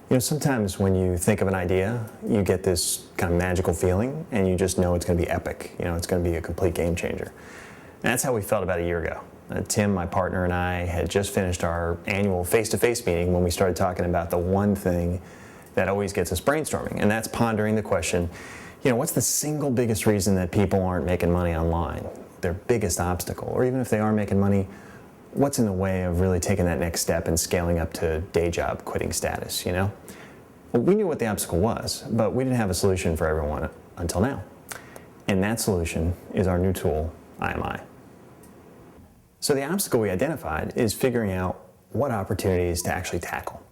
You know, sometimes when you think of an idea, you get this kind of magical feeling and you just know it's going to be epic. You know, it's going to be a complete game changer. And that's how we felt about a year ago. Tim, my partner, and I had just finished our annual face-to-face meeting when we started talking about the one thing that always gets us brainstorming, and that's pondering the question, you know, what's the single biggest reason that people aren't making money online? Their biggest obstacle, or even if they are making money, what's in the way of really taking that next step and scaling up to day job quitting status, you know? Well, we knew what the obstacle was, but we didn't have a solution for everyone until now. And that solution is our new tool, IMeye. So the obstacle we identified is figuring out what opportunities to actually tackle.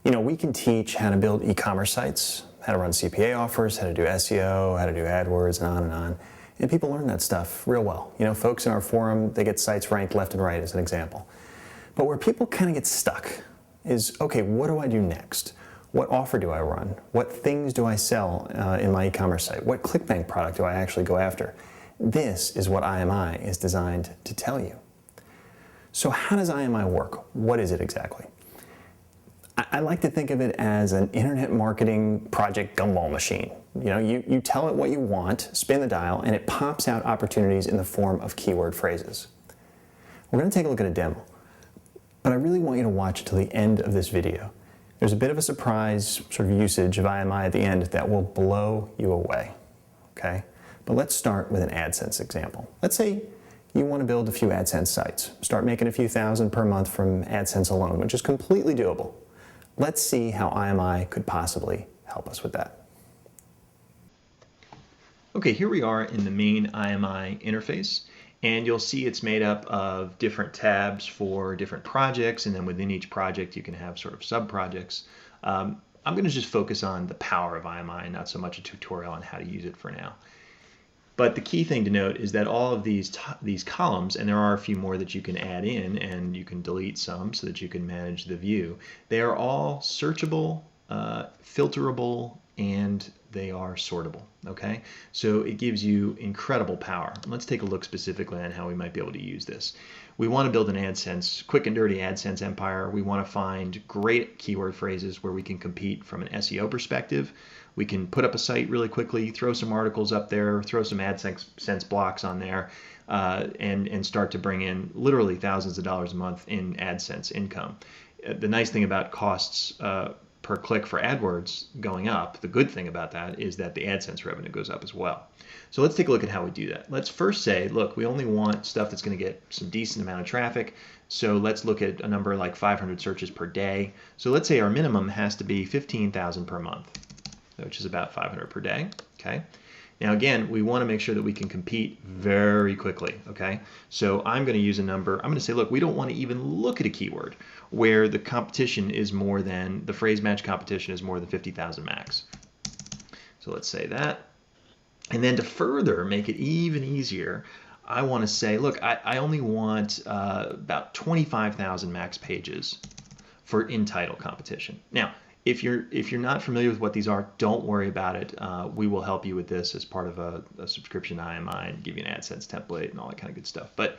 You know, we can teach how to build e-commerce sites, how to run CPA offers, how to do SEO, how to do AdWords, and on and on. And people learn that stuff real well. You know, folks in our forum, they get sites ranked left and right as an example. But where people kind of get stuck is, okay, what do I do next? What offer do I run? What things do I sell in my e-commerce site? What ClickBank product do I actually go after? This is what IMeye is designed to tell you. So how does IMeye work? What is it exactly? I like to think of it as an internet marketing project gumball machine. You know, you tell it what you want, spin the dial, and it pops out opportunities in the form of keyword phrases. We're going to take a look at a demo, but I really want you to watch until the end of this video. There's a bit of a surprise sort of usage of IMeye at the end that will blow you away, okay? But let's start with an AdSense example. Let's say you want to build a few AdSense sites, start making a few thousand per month from AdSense alone, which is completely doable. Let's see how IMeye could possibly help us with that. Okay, here we are in the main IMeye interface, and you'll see it's made up of different tabs for different projects, and then within each project you can have sort of sub-projects. I'm going to just focus on the power of IMeye, not so much a tutorial on how to use it for now. But the key thing to note is that all of these columns, and there are a few more that you can add in, and you can delete some so that you can manage the view, they are all searchable, filterable, and they are sortable, okay? So it gives you incredible power. Let's take a look specifically on how we might be able to use this. We want to build an AdSense, quick and dirty AdSense empire. We want to find great keyword phrases where we can compete from an SEO perspective. We can put up a site really quickly, throw some articles up there, throw some AdSense blocks on there, and start to bring in literally thousands of dollars a month in AdSense income. The nice thing about costs per click for AdWords going up, the good thing about that is that the AdSense revenue goes up as well. So let's take a look at how we do that. Let's first say, look, we only want stuff that's going to get some decent amount of traffic. So let's look at a number like 500 searches per day. So let's say our minimum has to be 15,000 per month, which is about 500 per day, okay? Now again, we want to make sure that we can compete very quickly, okay? So I'm going to use a number, I'm going to say, look, we don't want to even look at a keyword where the competition is more than, the phrase match competition is more than 50,000 max. So let's say that. And then to further make it even easier, I want to say, look, I only want about 25,000 max pages for in-title competition. Now, if you're not familiar with what these are, don't worry about it. We will help you with this as part of a subscription to IMeye and give you an AdSense template and all that kind of good stuff. But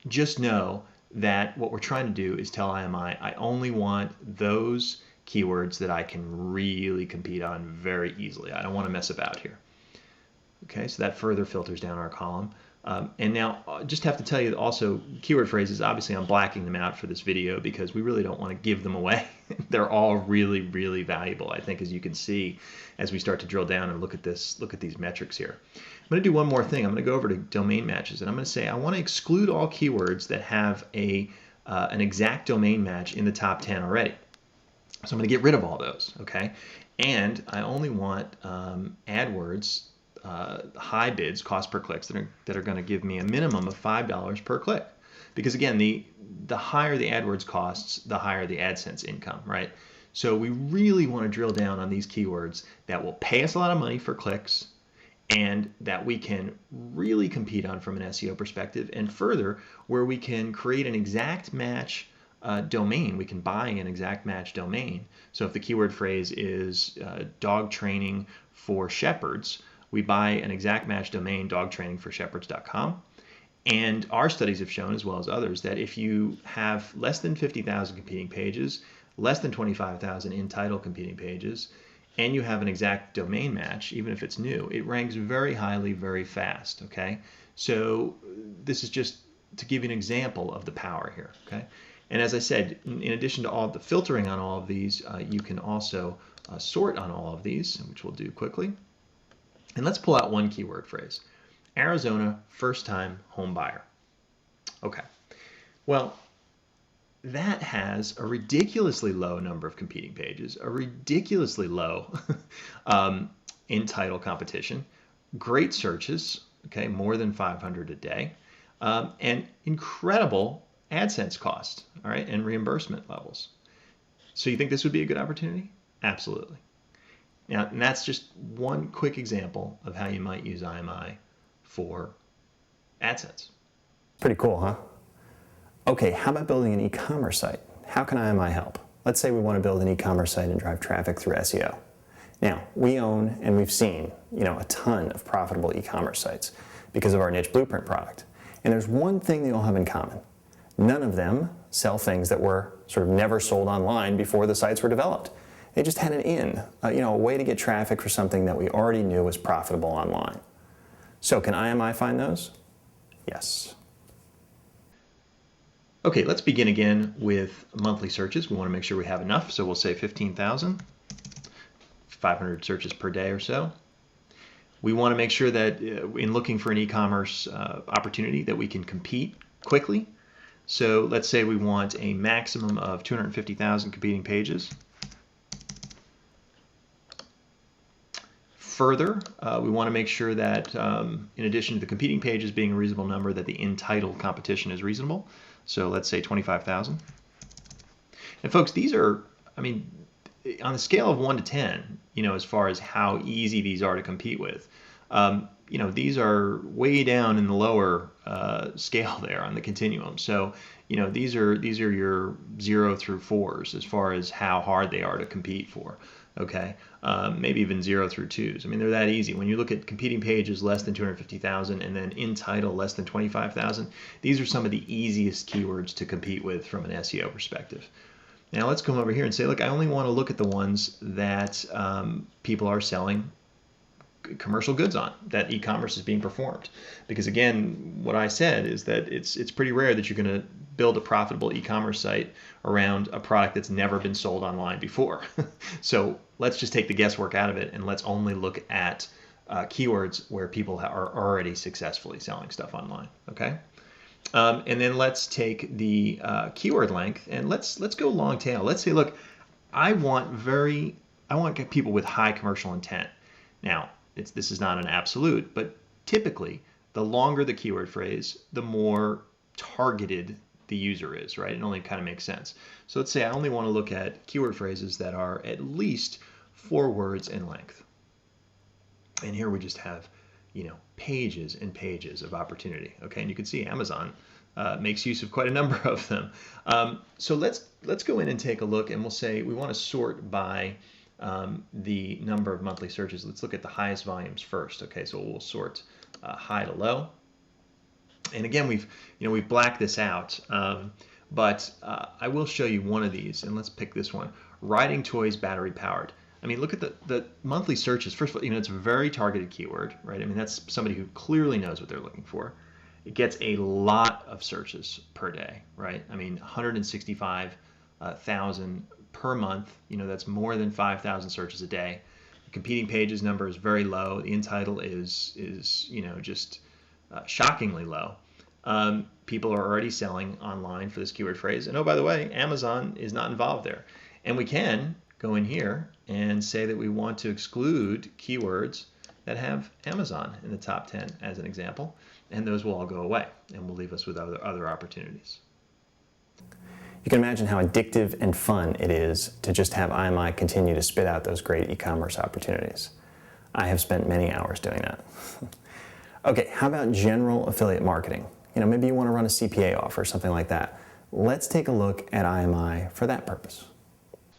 just know that what we're trying to do is tell IMeye, I only want those keywords that I can really compete on very easily. I don't want to mess about here. Okay, so that further filters down our column. And now just have to tell you also, keyword phrases, obviously I'm blacking them out for this video because we really don't want to give them away. They're all really, really valuable, I think, as you can see as we start to drill down and look at these metrics here. I'm going to do one more thing. I'm going to go over to domain matches, and I'm going to say I want to exclude all keywords that have an exact domain match in the top 10 already. So I'm going to get rid of all those, okay? And I only want AdWords high bids, cost per clicks, that are going to give me a minimum of $5 per click. Because again, the higher the AdWords costs, the higher the AdSense income, right? So we really want to drill down on these keywords that will pay us a lot of money for clicks and that we can really compete on from an SEO perspective, and further, where we can create an exact match domain. We can buy an exact match domain. So if the keyword phrase is dog training for shepherds, we buy an exact match domain, dogtrainingforshepherds.com. And our studies have shown, as well as others, that if you have less than 50,000 competing pages, less than 25,000 in-title competing pages, and you have an exact domain match, even if it's new, it ranks very highly, very fast, okay? So this is just to give you an example of the power here, okay? And as I said, in addition to all the filtering on all of these, you can also sort on all of these, which we'll do quickly. And let's pull out one keyword phrase. Arizona, first-time home buyer. Okay, well, that has a ridiculously low number of competing pages, a ridiculously low in-title competition, great searches, okay, more than 500 a day, and incredible AdSense cost, all right, and reimbursement levels. So you think this would be a good opportunity? Absolutely. Now, and that's just one quick example of how you might use IMeye for AdSense. Pretty cool, huh? Okay, how about building an e-commerce site? How can IMeye help? Let's say we want to build an e-commerce site and drive traffic through SEO. Now, we own and we've seen, a ton of profitable e-commerce sites because of our niche blueprint product. And there's one thing they all have in common. None of them sell things that were sort of never sold online before the sites were developed. They just had an a way to get traffic for something that we already knew was profitable online. So can IMeye find those? Yes. Okay, let's begin again with monthly searches. We want to make sure we have enough, so we'll say 15,000, 500 searches per day or so. We want to make sure that in looking for an e-commerce opportunity that we can compete quickly. So let's say we want a maximum of 250,000 competing pages. Further, we want to make sure that in addition to the competing pages being a reasonable number, that the in-title competition is reasonable. So let's say 25,000. And folks, these are, on the scale of 1 to 10, as far as how easy these are to compete with, these are way down in the lower scale there on the continuum. So, these are your 0 through 4s as far as how hard they are to compete for. Okay, maybe even 0 through 2s. They're that easy. When you look at competing pages less than 250,000 and then in title less than 25,000, these are some of the easiest keywords to compete with from an SEO perspective. Now let's come over here and say, look, I only want to look at the ones that people are selling commercial goods on, that e-commerce is being performed. Because again, what I said is that it's pretty rare that you're going to build a profitable e-commerce site around a product that's never been sold online before. So let's just take the guesswork out of it and let's only look at keywords where people are already successfully selling stuff online. Okay, and then let's take the keyword length and let's go long tail. Let's say, look, I want people with high commercial intent. Now, this is not an absolute, but typically the longer the keyword phrase, the more targeted the user is, right? It only kind of makes sense. So let's say I only want to look at keyword phrases that are at least 4 words in length. And here we just have, pages and pages of opportunity. Okay, and you can see Amazon makes use of quite a number of them. So let's go in and take a look, and we'll say we want to sort by the number of monthly searches. Let's look at the highest volumes first. Okay, so we'll sort high to low. And again, we've blacked this out, but I will show you one of these, and let's pick this one: riding toys battery powered. Look at the monthly searches. First of all, it's a very targeted keyword, right? That's somebody who clearly knows what they're looking for. It gets a lot of searches per day, right? 165,000 per month. That's more than 5,000 searches a day. The competing pages number is very low. The in title is just shockingly low. People are already selling online for this keyword phrase. And oh, by the way, Amazon is not involved there. And we can go in here and say that we want to exclude keywords that have Amazon in the top 10 as an example, and those will all go away and will leave us with other opportunities. You can imagine how addictive and fun it is to just have IMeye continue to spit out those great e-commerce opportunities. I have spent many hours doing that. Okay, how about general affiliate marketing? Maybe you want to run a CPA offer or something like that. Let's take a look at IMeye for that purpose.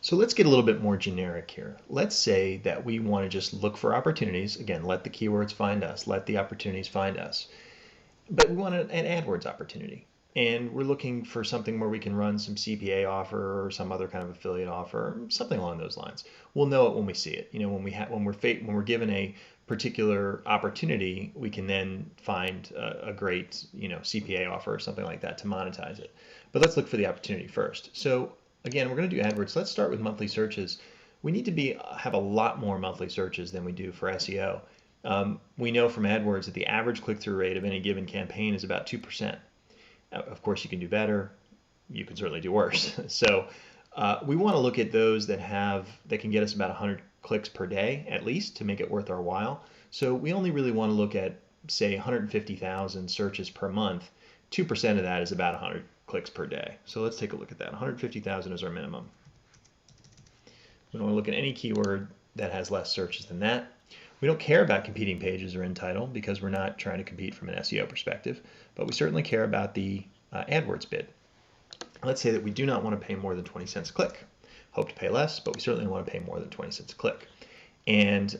So let's get a little bit more generic here. Let's say that we want to just look for opportunities. Again, let the keywords find us, let the opportunities find us. But we want an AdWords opportunity. And we're looking for something where we can run some CPA offer or some other kind of affiliate offer, something along those lines. We'll know it when we see it. You know, when we're given a particular opportunity, we can then find a great, CPA offer or something like that to monetize it. But let's look for the opportunity first. So again, we're going to do AdWords. Let's start with monthly searches. We need to have a lot more monthly searches than we do for SEO. We know from AdWords that the average click-through rate of any given campaign is about 2%. Of course, you can do better. You can certainly do worse. So we want to look at those that can get us about 100 clicks per day at least to make it worth our while. So we only really want to look at, say, 150,000 searches per month. 2% of that is about 100 clicks per day. So let's take a look at that. 150,000 is our minimum. We don't want to look at any keyword that has less searches than that. We don't care about competing pages or in title because we're not trying to compete from an SEO perspective, but we certainly care about the AdWords bid. Let's say that we do not want to pay more than 20 cents a click. Hope to pay less, but we certainly want to pay more than 20 cents a click. And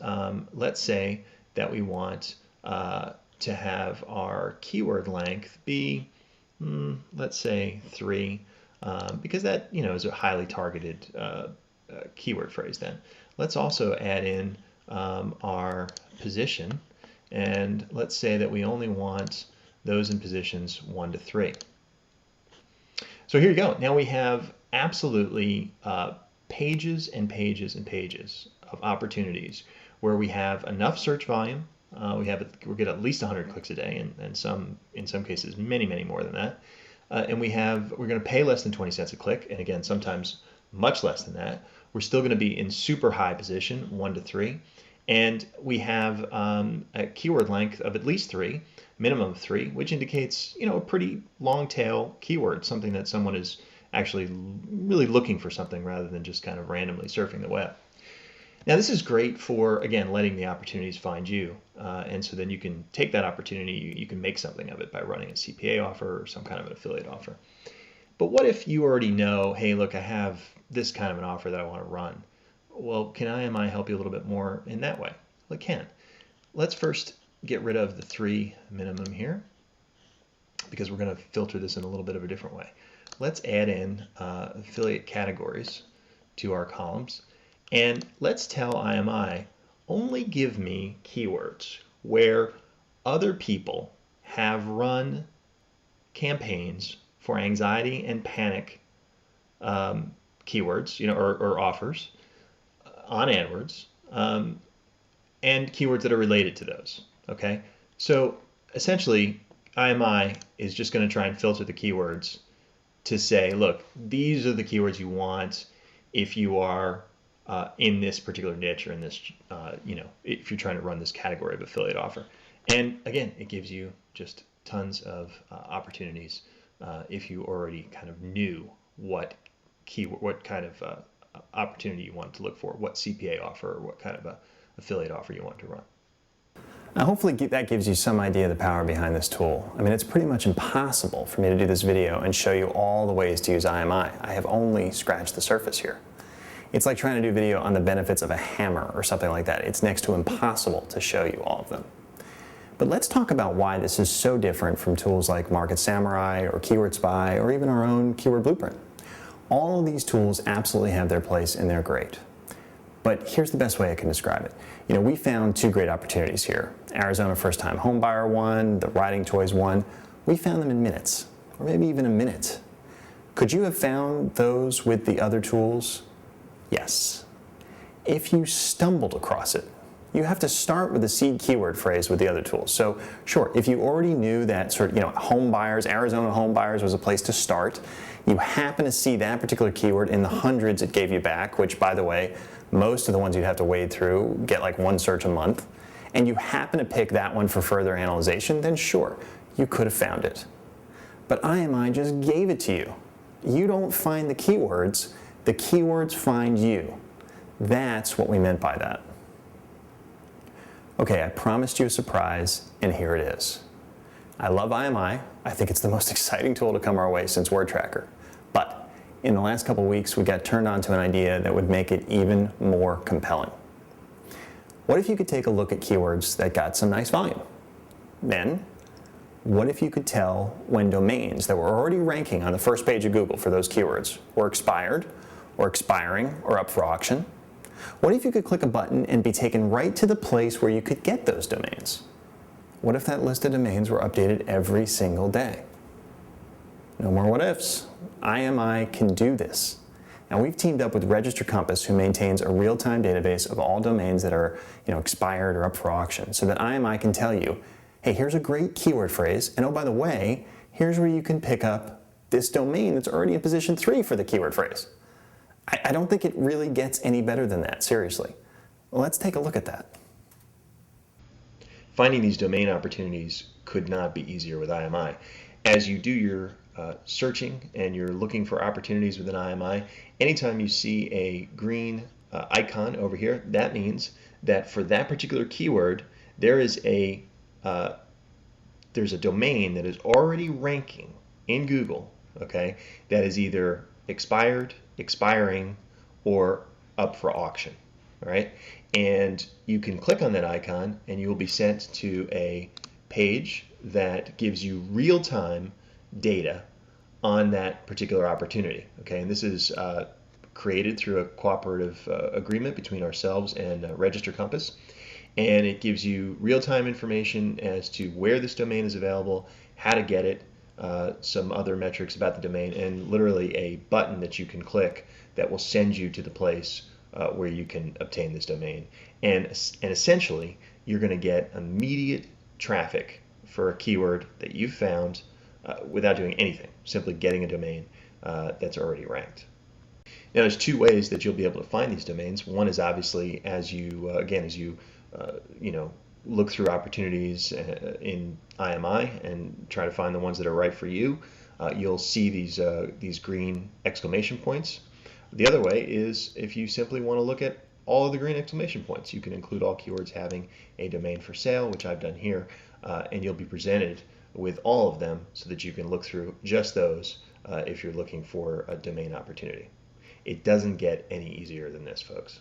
let's say that we want to have our keyword length be, let's say 3, because that is a highly targeted keyword phrase then. Let's also add in our position, and let's say that we only want those in positions 1 to 3. So here you go. Now we have absolutely pages and pages and pages of opportunities where we have enough search volume. We get at least 100 clicks a day, and in some cases many more than that. And we're going to pay less than 20 cents a click, and again sometimes much less than that. We're still going to be in super high position, 1 to 3, and we have a keyword length of at least 3, minimum of 3, which indicates a pretty long tail keyword, something that someone is actually really looking for something rather than just kind of randomly surfing the web. Now this is great for, again, letting the opportunities find you, and so then you can take that opportunity, you can make something of it by running a CPA offer or some kind of an affiliate offer. But what if you already know, hey, look, I have this kind of an offer that I want to run? Well, can IMeye help you a little bit more in that way? Well, it can. Let's first get rid of the 3 minimum here, because we're going to filter this in a little bit of a different way. Let's add in affiliate categories to our columns, and let's tell IMeye, only give me keywords where other people have run campaigns for anxiety and panic keywords, or offers on AdWords, and keywords that are related to those. Okay, so essentially, IMeye is just going to try and filter the keywords to say, look, these are the keywords you want if you are in this particular niche or in this, if you're trying to run this category of affiliate offer. And again, it gives you just tons of opportunities if you already kind of knew what kind of opportunity you wanted to look for, what CPA offer or what kind of affiliate offer you want to run. Now, hopefully that gives you some idea of the power behind this tool. I mean, it's pretty much impossible for me to do this video and show you all the ways to use IMeye. I have only scratched the surface here. It's like trying to do video on the benefits of a hammer or something like that. It's next to impossible to show you all of them. But let's talk about why this is so different from tools like Market Samurai or Keyword Spy or even our own Keyword Blueprint. All of these tools absolutely have their place and they're great. But here's the best way I can describe it. We found 2 great opportunities here. Arizona first-time homebuyer one, the riding toys one. We found them in minutes, or maybe even a minute. Could you have found those with the other tools? Yes. If you stumbled across it, you have to start with a seed keyword phrase with the other tools. So sure, if you already knew that home buyers, Arizona home buyers was a place to start, you happen to see that particular keyword in the hundreds it gave you back, which by the way, most of the ones you'd have to wade through get like 1 search a month, and you happen to pick that one for further analyzation, then sure, you could have found it. But IMeye just gave it to you. You don't find the keywords find you. That's what we meant by that. Okay, I promised you a surprise, and here it is. I love IMeye. I think it's the most exciting tool to come our way since WordTracker. But in the last couple weeks, we got turned on to an idea that would make it even more compelling. What if you could take a look at keywords that got some nice volume? Then, what if you could tell when domains that were already ranking on the first page of Google for those keywords were expired, or expiring, or up for auction? What if you could click a button and be taken right to the place where you could get those domains? What if that list of domains were updated every single day? No more what ifs. IMeye can do this. Now, we've teamed up with Register Compass, who maintains a real-time database of all domains that are expired or up for auction, so that IMeye can tell you, hey, here's a great keyword phrase, and oh, by the way, here's where you can pick up this domain that's already in position 3 for the keyword phrase. I don't think it really gets any better than that, seriously. Well, let's take a look at that. Finding these domain opportunities could not be easier with IMeye. As you do your searching and you're looking for opportunities within IMeye, anytime you see a green icon over here, that means that for that particular keyword, there's a domain that is already ranking in Google, okay, that is either expired, expiring, or up for auction, all right? And you can click on that icon and you will be sent to a page that gives you real-time data on that particular opportunity, okay? And this is created through a cooperative agreement between ourselves and Register Compass. And it gives you real-time information as to where this domain is available, how to get it, some other metrics about the domain, and literally a button that you can click that will send you to the place where you can obtain this domain. And essentially, you're going to get immediate traffic for a keyword that you found without doing anything, simply getting a domain that's already ranked. Now, there's two ways that you'll be able to find these domains. One is obviously as you look through opportunities in IMeye and try to find the ones that are right for you. You'll see these green exclamation points. The other way is if you simply want to look at all of the green exclamation points. You can include all keywords having a domain for sale, which I've done here, and you'll be presented with all of them so that you can look through just those if you're looking for a domain opportunity. It doesn't get any easier than this, folks.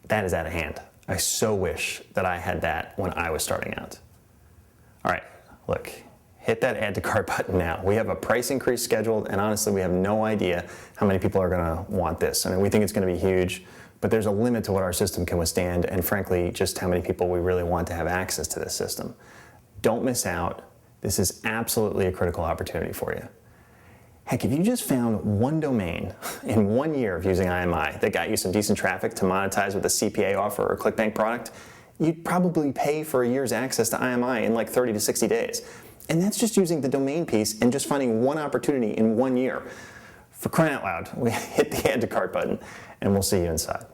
That is out of hand. I so wish that I had that when I was starting out. All right, look, hit that add to cart button now. We have a price increase scheduled, and honestly, we have no idea how many people are gonna want this. I mean, we think it's gonna be huge, but there's a limit to what our system can withstand, and frankly, just how many people we really want to have access to this system. Don't miss out. This is absolutely a critical opportunity for you. Heck, if you just found one domain in 1 year of using IMeye that got you some decent traffic to monetize with a CPA offer or ClickBank product, you'd probably pay for a year's access to IMeye in like 30 to 60 days. And that's just using the domain piece and just finding one opportunity in 1 year. For crying out loud, we hit the add to cart button and we'll see you inside.